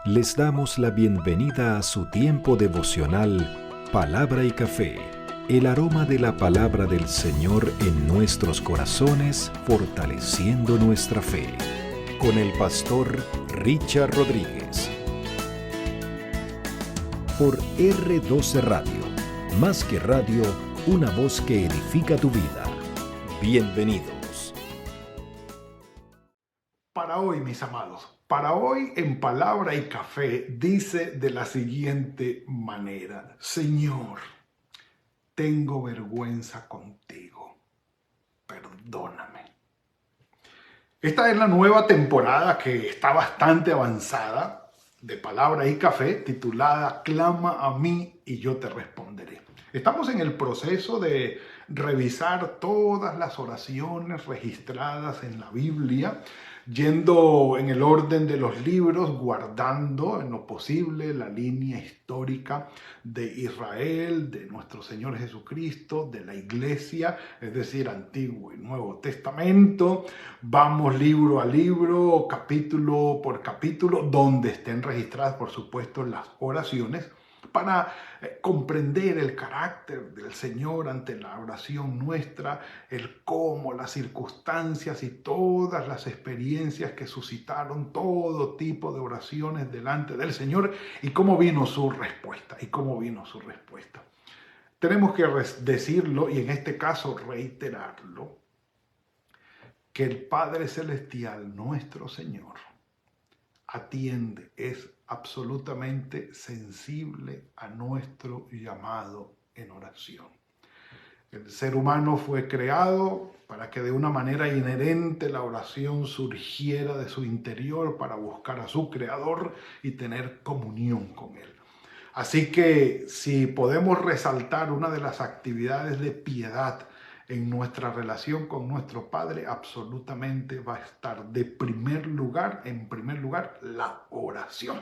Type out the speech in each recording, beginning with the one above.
Les damos la bienvenida a su tiempo devocional Palabra y Café, el aroma de la palabra del Señor en nuestros corazones, fortaleciendo nuestra fe. Con el pastor Richard Rodríguez. Por R12 Radio, más que radio, una voz que edifica tu vida. Bienvenidos. Para hoy, mis amados, para hoy en Palabra y Café dice de la siguiente manera: Señor, tengo vergüenza contigo, perdóname. Esta es la nueva temporada que está bastante avanzada de Palabra y Café, titulada Clama a mí y yo te responderé. Estamos en el proceso de revisar todas las oraciones registradas en la Biblia, yendo en el orden de los libros, guardando en lo posible la línea histórica de Israel, de nuestro Señor Jesucristo, de la Iglesia, es decir, Antiguo y Nuevo Testamento. Vamos libro a libro, capítulo por capítulo, donde estén registradas, por supuesto, las oraciones, para comprender el carácter del Señor ante la oración nuestra, el cómo, las circunstancias y todas las experiencias que suscitaron todo tipo de oraciones delante del Señor y cómo vino su respuesta, Tenemos que decirlo, y en este caso reiterarlo, que el Padre Celestial, nuestro Señor, atiende, es absolutamente sensible a nuestro llamado en oración. El ser humano fue creado para que de una manera inherente la oración surgiera de su interior para buscar a su Creador y tener comunión con Él. Así que si podemos resaltar una de las actividades de piedad en nuestra relación con nuestro Padre, absolutamente va a estar en primer lugar, la oración.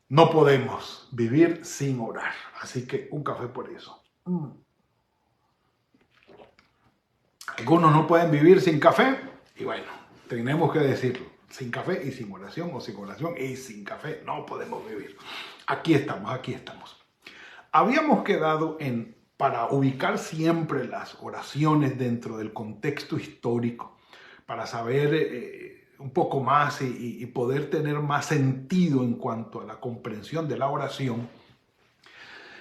No podemos vivir sin orar, así que un café por eso. Algunos no pueden vivir sin café, y bueno, tenemos que decirlo, sin café y sin oración, o sin oración y sin café no podemos vivir. Aquí estamos. Habíamos quedado para ubicar siempre las oraciones dentro del contexto histórico, para saber un poco más y poder tener más sentido en cuanto a la comprensión de la oración.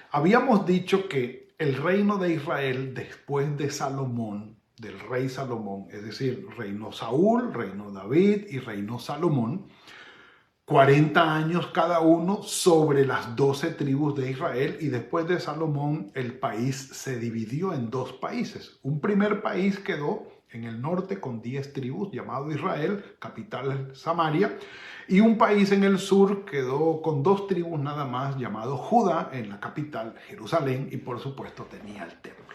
Habíamos dicho que el reino de Israel, después de Salomón, del rey Salomón, es decir, reinó Saúl, reinó David y reinó Salomón, 40 años cada uno sobre las 12 tribus de Israel, y después de Salomón el país se dividió en dos países. Un primer país quedó en el norte con 10 tribus llamado Israel, capital Samaria, y un país en el sur quedó con 2 tribus nada más llamado Judá, en la capital Jerusalén, y por supuesto tenía el templo.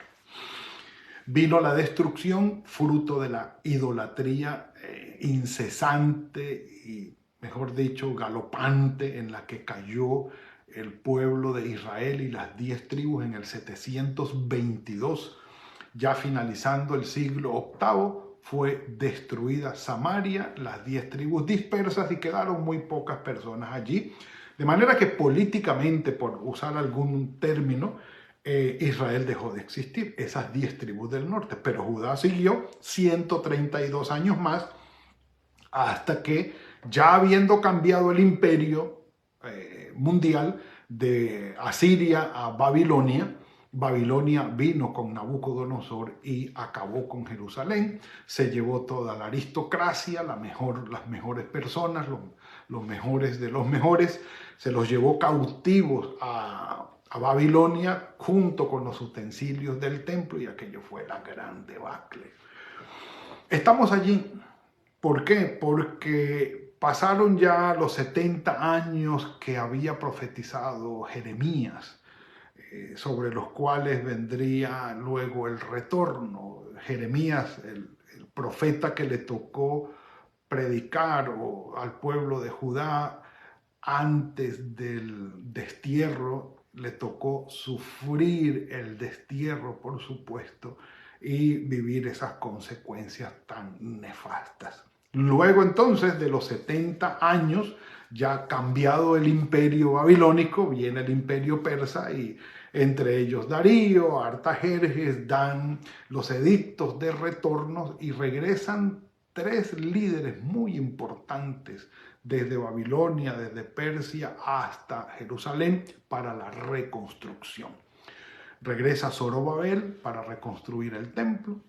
Vino la destrucción fruto de la idolatría incesante y, mejor dicho, galopante en la que cayó el pueblo de Israel y las 10 tribus en el 722, ya finalizando el siglo VIII, fue destruida Samaria, las 10 tribus dispersas, y quedaron muy pocas personas allí, de manera que políticamente, por usar algún término, Israel dejó de existir, esas 10 tribus del norte, pero Judá siguió 132 años más, hasta que, ya habiendo cambiado el imperio mundial de Asiria a Babilonia, Babilonia vino con Nabucodonosor y acabó con Jerusalén, se llevó toda la aristocracia, las mejores personas, los mejores de los mejores, se los llevó cautivos a Babilonia junto con los utensilios del templo, y aquello fue la gran debacle. Estamos allí. ¿Por qué? Porque pasaron ya los 70 años que había profetizado Jeremías, sobre los cuales vendría luego el retorno. Jeremías, el profeta que le tocó predicar al pueblo de Judá antes del destierro, le tocó sufrir el destierro, por supuesto, y vivir esas consecuencias tan nefastas. Luego entonces de los 70 años ya cambiado el imperio babilónico, viene el imperio persa y entre ellos Darío, Artajerjes, dan los edictos de retorno y regresan 3 líderes muy importantes desde Babilonia, desde Persia hasta Jerusalén para la reconstrucción. Regresa Zorobabel para reconstruir el templo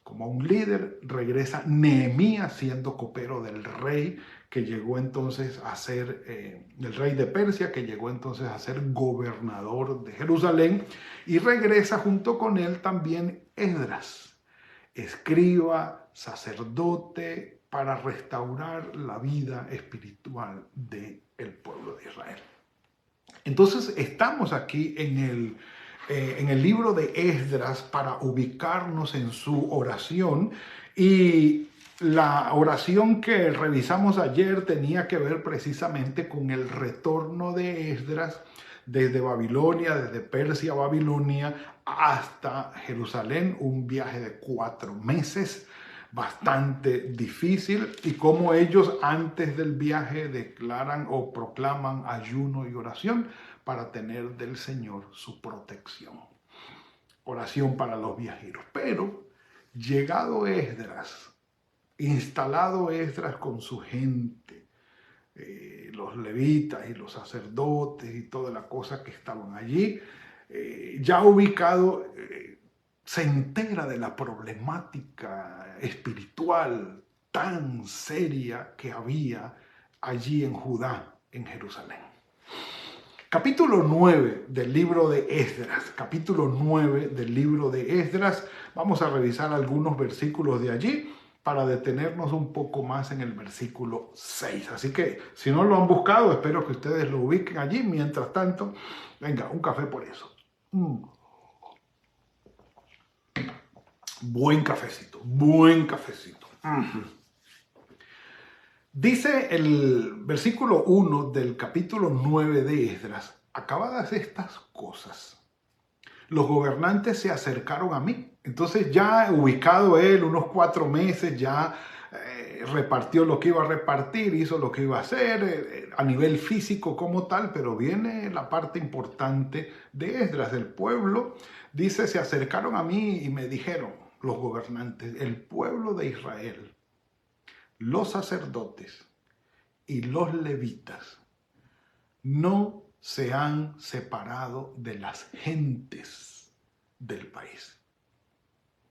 como un líder, regresa Nehemías siendo copero del rey que llegó entonces a ser el rey de Persia, que llegó entonces a ser gobernador de Jerusalén, y regresa junto con él también Esdras, escriba, sacerdote, para restaurar la vida espiritual del pueblo de Israel. Entonces estamos aquí en el libro de Esdras para ubicarnos en su oración, y la oración que revisamos ayer tenía que ver precisamente con el retorno de Esdras desde Babilonia, desde Persia a Babilonia hasta Jerusalén, un viaje de 4 meses, bastante difícil, y cómo ellos antes del viaje declaran o proclaman ayuno y oración para tener del Señor su protección. Oración para los viajeros. Pero llegado Esdras, instalado Esdras con su gente, los levitas y los sacerdotes y toda la cosa que estaban allí, ya ubicado, se entera de la problemática espiritual tan seria que había allí en Judá, en Jerusalén. Capítulo 9 del libro de Esdras, vamos a revisar algunos versículos de allí para detenernos un poco más en el versículo 6. Así que si no lo han buscado, espero que ustedes lo ubiquen allí. Mientras tanto, venga, un café por eso. Buen cafecito. Dice el versículo 1 del capítulo 9 de Esdras: acabadas estas cosas, los gobernantes se acercaron a mí. Entonces ya ubicado él unos 4 meses, ya repartió lo que iba a repartir, hizo lo que iba a hacer a nivel físico como tal, pero viene la parte importante de Esdras, del pueblo. Dice, se acercaron a mí y me dijeron los gobernantes, el pueblo de Israel, los sacerdotes y los levitas no se han separado de las gentes del país.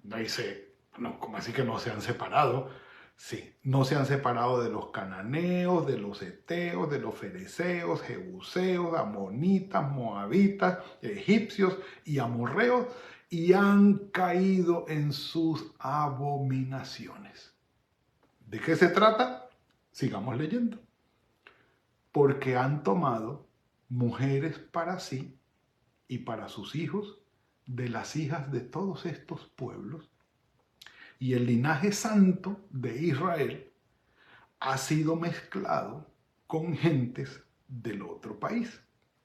No dice, no, ¿cómo así que no se han separado? Sí, no se han separado de los cananeos, de los heteos, de los fereceos, jebuseos, amonitas, moabitas, egipcios y amorreos, y han caído en sus abominaciones. ¿De qué se trata? Sigamos leyendo. Porque han tomado mujeres para sí y para sus hijos de las hijas de todos estos pueblos, y el linaje santo de Israel ha sido mezclado con gentes del otro país,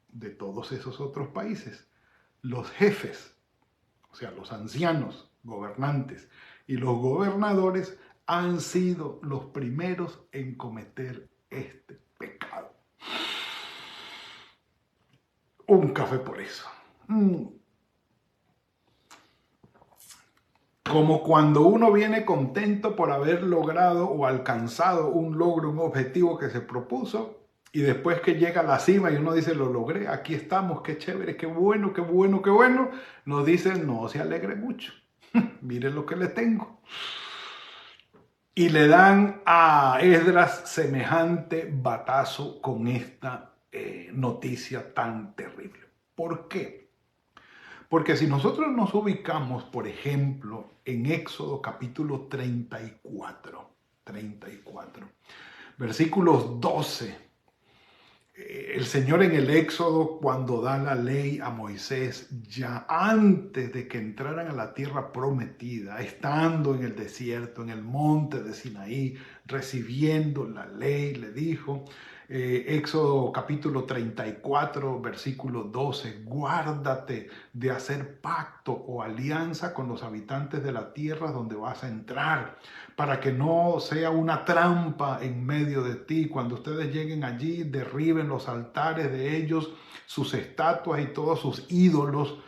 de todos esos otros países. Los jefes, o sea, los ancianos, gobernantes, y los gobernadores han sido los primeros en cometer este pecado. Un café por eso. Como cuando uno viene contento por haber logrado o alcanzado un logro, un objetivo que se propuso, y después que llega a la cima y uno dice, lo logré, aquí estamos, qué chévere, qué bueno, nos dicen, no se alegre mucho, miren lo que le tengo. Y le dan a Esdras semejante batazo con esta noticia tan terrible. ¿Por qué? Porque si nosotros nos ubicamos, por ejemplo, en Éxodo capítulo 34, versículos 12, el Señor en el Éxodo, cuando da la ley a Moisés, ya antes de que entraran a la tierra prometida, estando en el desierto, en el monte de Sinaí, recibiendo la ley, le dijo, Éxodo capítulo 34, versículo 12, guárdate de hacer pacto o alianza con los habitantes de la tierra donde vas a entrar, para que no sea una trampa en medio de ti. Cuando ustedes lleguen allí, derriben los altares de ellos, sus estatuas y todos sus ídolos,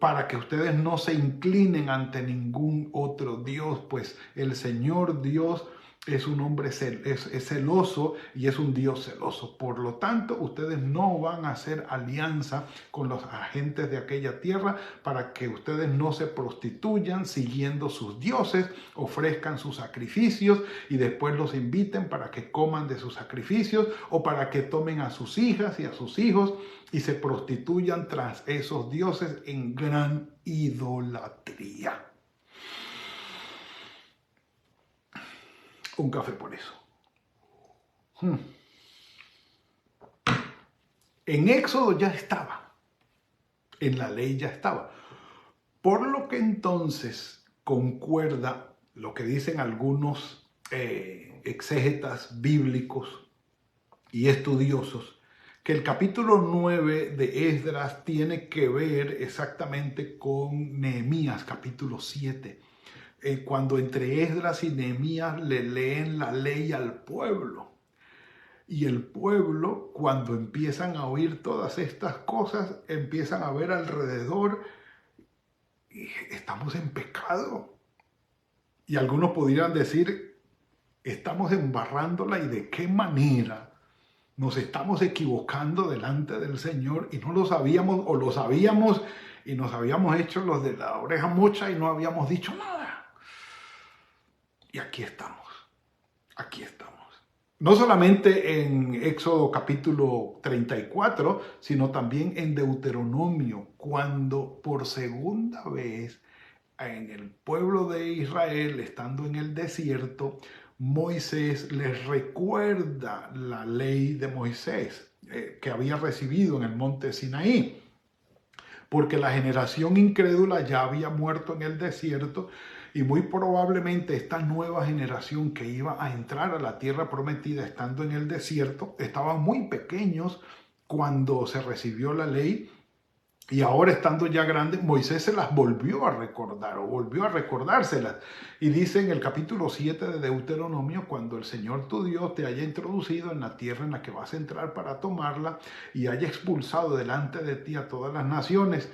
para que ustedes no se inclinen ante ningún otro Dios, pues el Señor Dios es un hombre es celoso y es un Dios celoso. Por lo tanto, ustedes no van a hacer alianza con los agentes de aquella tierra para que ustedes no se prostituyan siguiendo sus dioses, ofrezcan sus sacrificios y después los inviten para que coman de sus sacrificios o para que tomen a sus hijas y a sus hijos y se prostituyan tras esos dioses en gran idolatría. Un café por eso. En Éxodo ya estaba, en la ley ya estaba. Por lo que entonces concuerda lo que dicen algunos exégetas bíblicos y estudiosos, que el capítulo 9 de Esdras tiene que ver exactamente con Nehemías capítulo 7. Cuando entre Esdras y Nehemías le leen la ley al pueblo. Y el pueblo, cuando empiezan a oír todas estas cosas, empiezan a ver alrededor, y estamos en pecado. Y algunos podrían decir, estamos embarrándola y de qué manera nos estamos equivocando delante del Señor y no lo sabíamos o lo sabíamos y nos habíamos hecho los de la oreja mocha y no habíamos dicho nada. Y aquí estamos, aquí estamos. No solamente en Éxodo capítulo 34, sino también en Deuteronomio, cuando por segunda vez en el pueblo de Israel, estando en el desierto, Moisés les recuerda la ley de Moisés que había recibido en el monte Sinaí, porque la generación incrédula ya había muerto en el desierto y muy probablemente esta nueva generación que iba a entrar a la tierra prometida estando en el desierto, estaban muy pequeños cuando se recibió la ley y ahora estando ya grandes, Moisés se las volvió a recordar o volvió a recordárselas. Y dice en el capítulo 7 de Deuteronomio, cuando el Señor tu Dios te haya introducido en la tierra en la que vas a entrar para tomarla y haya expulsado delante de ti a todas las naciones,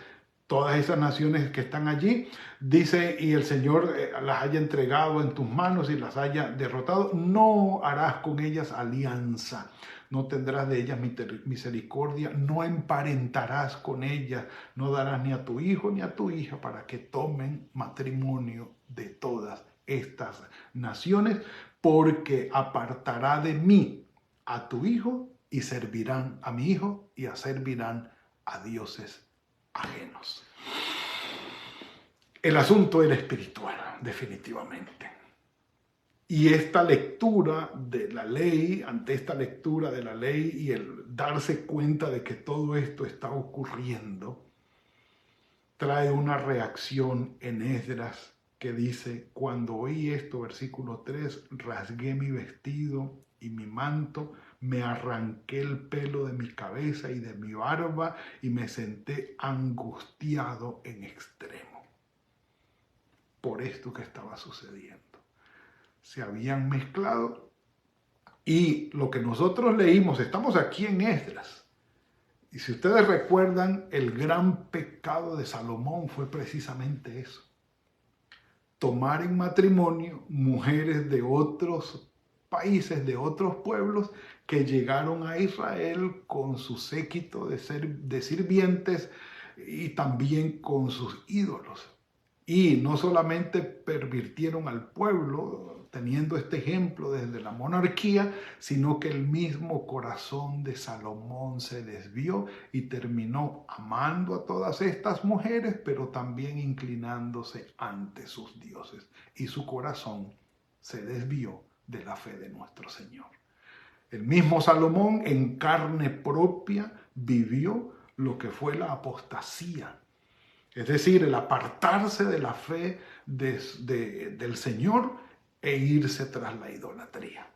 todas esas naciones que están allí, dice, y el Señor las haya entregado en tus manos y las haya derrotado, no harás con ellas alianza, no tendrás de ellas misericordia, no emparentarás con ellas, no darás ni a tu hijo ni a tu hija para que tomen matrimonio de todas estas naciones, porque apartará de mí a tu hijo y servirán a mi hijo y servirán a dioses ajenos. El asunto era espiritual, definitivamente. Y esta lectura de la ley, ante esta lectura de la ley y el darse cuenta de que todo esto está ocurriendo, trae una reacción en Esdras que dice, cuando oí esto, versículo 3, rasgué mi vestido y mi manto, me arranqué el pelo de mi cabeza y de mi barba y me senté angustiado en extremo por esto que estaba sucediendo. Se habían mezclado y lo que nosotros leímos, estamos aquí en Esdras, y si ustedes recuerdan, el gran pecado de Salomón fue precisamente eso: tomar en matrimonio mujeres de otros países, de otros pueblos que llegaron a Israel con su séquito de sirvientes y también con sus ídolos. Y no solamente pervirtieron al pueblo, teniendo este ejemplo desde la monarquía, sino que el mismo corazón de Salomón se desvió y terminó amando a todas estas mujeres, pero también inclinándose ante sus dioses. Y su corazón se desvió de la fe de nuestro Señor. El mismo Salomón en carne propia vivió lo que fue la apostasía. Es decir, el apartarse de la fe del Señor e irse tras la idolatría.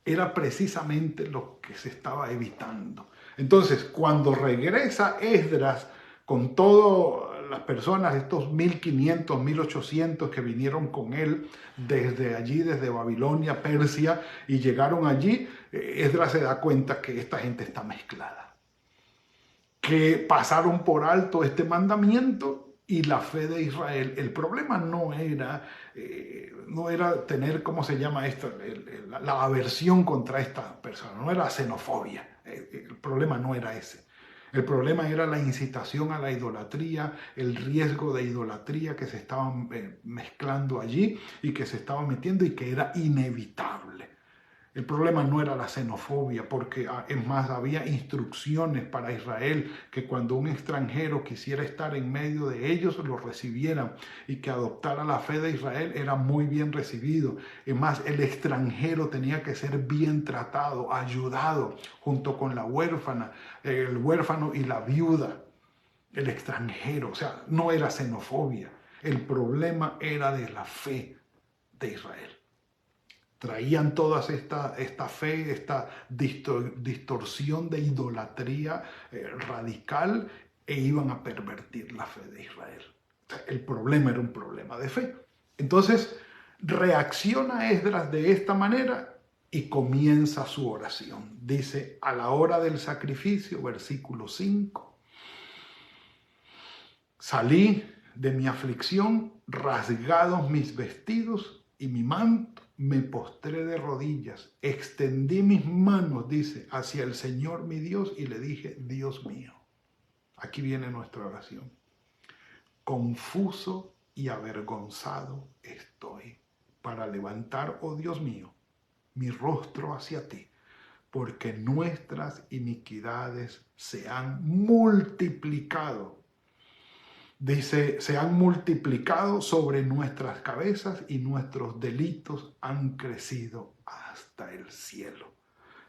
era precisamente lo que se estaba evitando. Entonces, cuando regresa Esdras con todas las personas, estos 1500, 1800 que vinieron con él desde allí, desde Babilonia, Persia, y llegaron allí, Esdras se da cuenta que esta gente está mezclada, que pasaron por alto este mandamiento y la fe de Israel. El problema no era tener, ¿cómo se llama esto? La aversión contra esta persona, no era xenofobia. El problema no era ese. El problema era la incitación a la idolatría, el riesgo de idolatría que se estaba mezclando allí y que se estaba metiendo y que era inevitable. El problema no era la xenofobia, porque es más, había instrucciones para Israel que cuando un extranjero quisiera estar en medio de ellos, lo recibieran y que adoptara la fe de Israel era muy bien recibido. Es más, el extranjero tenía que ser bien tratado, ayudado, junto con la huérfana, el huérfano y la viuda, el extranjero. O sea, no era xenofobia. El problema era de la fe de Israel. Traían toda esta fe, esta distorsión de idolatría radical e iban a pervertir la fe de Israel. O sea, el problema era un problema de fe. Entonces reacciona Esdras de esta manera y comienza su oración. Dice, a la hora del sacrificio, versículo 5, salí de mi aflicción, rasgados mis vestidos y mi manto, me postré de rodillas, extendí mis manos, dice, hacia el Señor mi Dios y le dije, Dios mío. Aquí viene nuestra oración. Confuso y avergonzado estoy para levantar, oh Dios mío, mi rostro hacia ti, porque nuestras iniquidades se han multiplicado. Dice, se han multiplicado sobre nuestras cabezas y nuestros delitos han crecido hasta el cielo.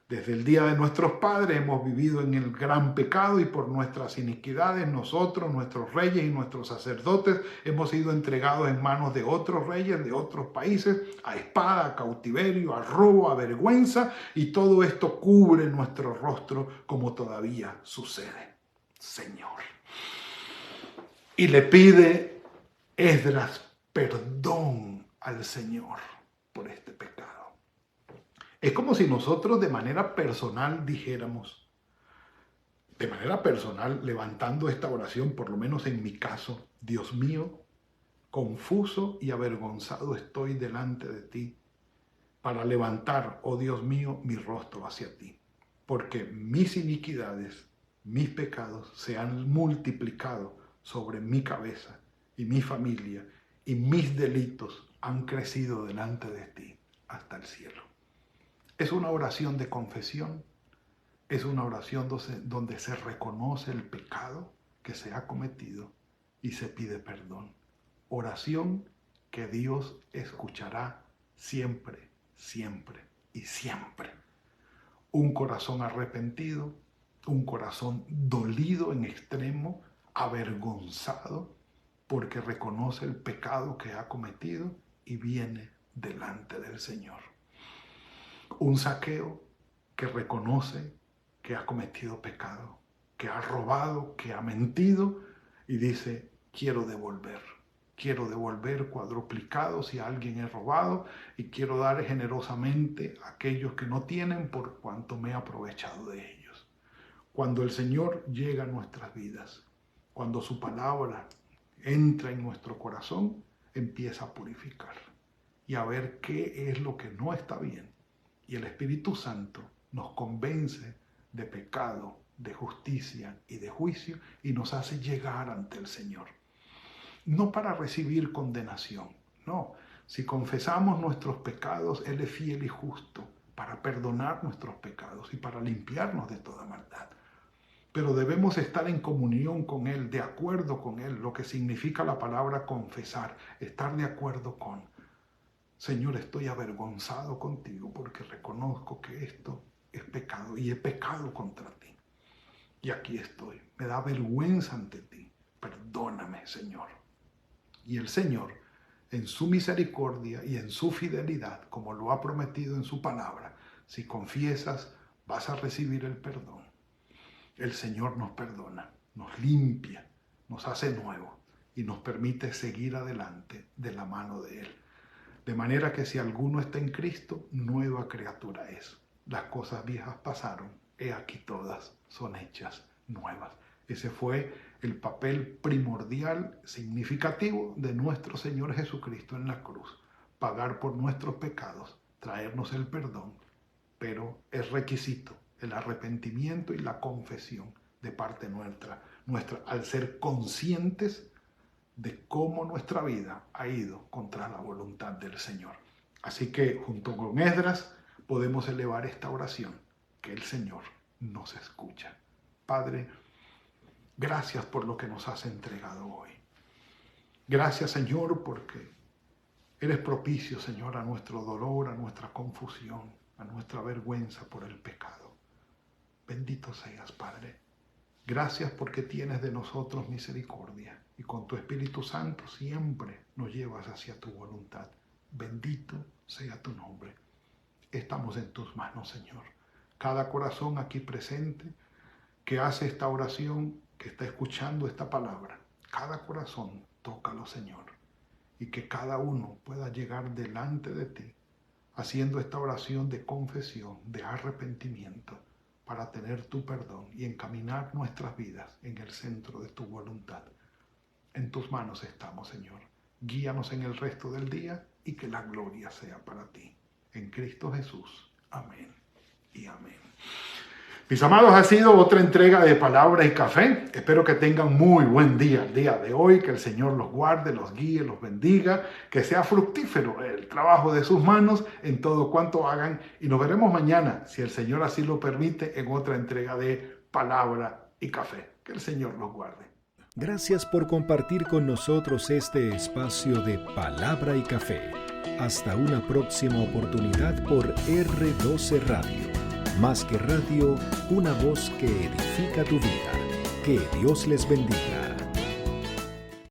Desde el día de nuestros padres hemos vivido en el gran pecado y por nuestras iniquidades nosotros, nuestros reyes y nuestros sacerdotes hemos sido entregados en manos de otros reyes de otros países, a espada, a cautiverio, a robo, a vergüenza, y todo esto cubre nuestro rostro como todavía sucede. Señor. Y le pide Esdras perdón al Señor por este pecado. Es como si nosotros de manera personal dijéramos, de manera personal, levantando esta oración, por lo menos en mi caso, Dios mío, confuso y avergonzado estoy delante de ti para levantar, oh Dios mío, mi rostro hacia ti, porque mis iniquidades, mis pecados se han multiplicado sobre mi cabeza y mi familia, y mis delitos han crecido delante de ti hasta el cielo. Es una oración de confesión, es una oración donde se reconoce el pecado que se ha cometido y se pide perdón. Oración que Dios escuchará siempre, siempre y siempre. Un corazón arrepentido, un corazón dolido en extremo, avergonzado porque reconoce el pecado que ha cometido y viene delante del Señor. Un Zaqueo que reconoce que ha cometido pecado, que ha robado, que ha mentido y dice, quiero devolver cuadruplicado si a alguien he robado y quiero dar generosamente a aquellos que no tienen por cuanto me he aprovechado de ellos. Cuando el Señor llega a nuestras vidas, cuando su palabra entra en nuestro corazón, empieza a purificar y a ver qué es lo que no está bien. Y el Espíritu Santo nos convence de pecado, de justicia y de juicio y nos hace llegar ante el Señor. No para recibir condenación, no. Si confesamos nuestros pecados, Él es fiel y justo para perdonar nuestros pecados y para limpiarnos de toda maldad. Pero debemos estar en comunión con Él, de acuerdo con Él, lo que significa la palabra confesar, estar de acuerdo con. Señor, estoy avergonzado contigo porque reconozco que esto es pecado y he pecado contra ti. Y aquí estoy, me da vergüenza ante ti. Perdóname, Señor. Y el Señor, en su misericordia y en su fidelidad, como lo ha prometido en su palabra, Si confiesas, vas a recibir el perdón. El Señor nos perdona, nos limpia, nos hace nuevo y nos permite seguir adelante de la mano de Él. De manera que si alguno está en Cristo, nueva criatura es. Las cosas viejas pasaron, he aquí todas son hechas nuevas. Ese fue el papel primordial, significativo de nuestro Señor Jesucristo en la cruz. Pagar por nuestros pecados, traernos el perdón, pero es requisito el arrepentimiento y la confesión de parte nuestra al ser conscientes de cómo nuestra vida ha ido contra la voluntad del Señor. Así que junto con Esdras podemos elevar esta oración, que el Señor nos escucha. Padre, gracias por lo que nos has entregado hoy. Gracias, Señor, porque eres propicio, Señor, a nuestro dolor, a nuestra confusión, a nuestra vergüenza por el pecado. Bendito seas, Padre. Gracias porque tienes de nosotros misericordia y con tu Espíritu Santo siempre nos llevas hacia tu voluntad. Bendito sea tu nombre. Estamos en tus manos, Señor. Cada corazón aquí presente que hace esta oración, que está escuchando esta palabra, cada corazón, tócalo, Señor, y que cada uno pueda llegar delante de ti haciendo esta oración de confesión, de arrepentimiento, para tener tu perdón y encaminar nuestras vidas en el centro de tu voluntad. En tus manos estamos, Señor. Guíanos en el resto del día y que la gloria sea para ti. En Cristo Jesús. Amén y amén. Mis amados, ha sido otra entrega de Palabra y Café. Espero que tengan muy buen día el día de hoy, que el Señor los guarde, los guíe, los bendiga, que sea fructífero el trabajo de sus manos en todo cuanto hagan. Y nos veremos mañana, si el Señor así lo permite, en otra entrega de Palabra y Café. Que el Señor los guarde. Gracias por compartir con nosotros este espacio de Palabra y Café. Hasta una próxima oportunidad por R12 Radio. Más que radio, una voz que edifica tu vida. Que Dios les bendiga.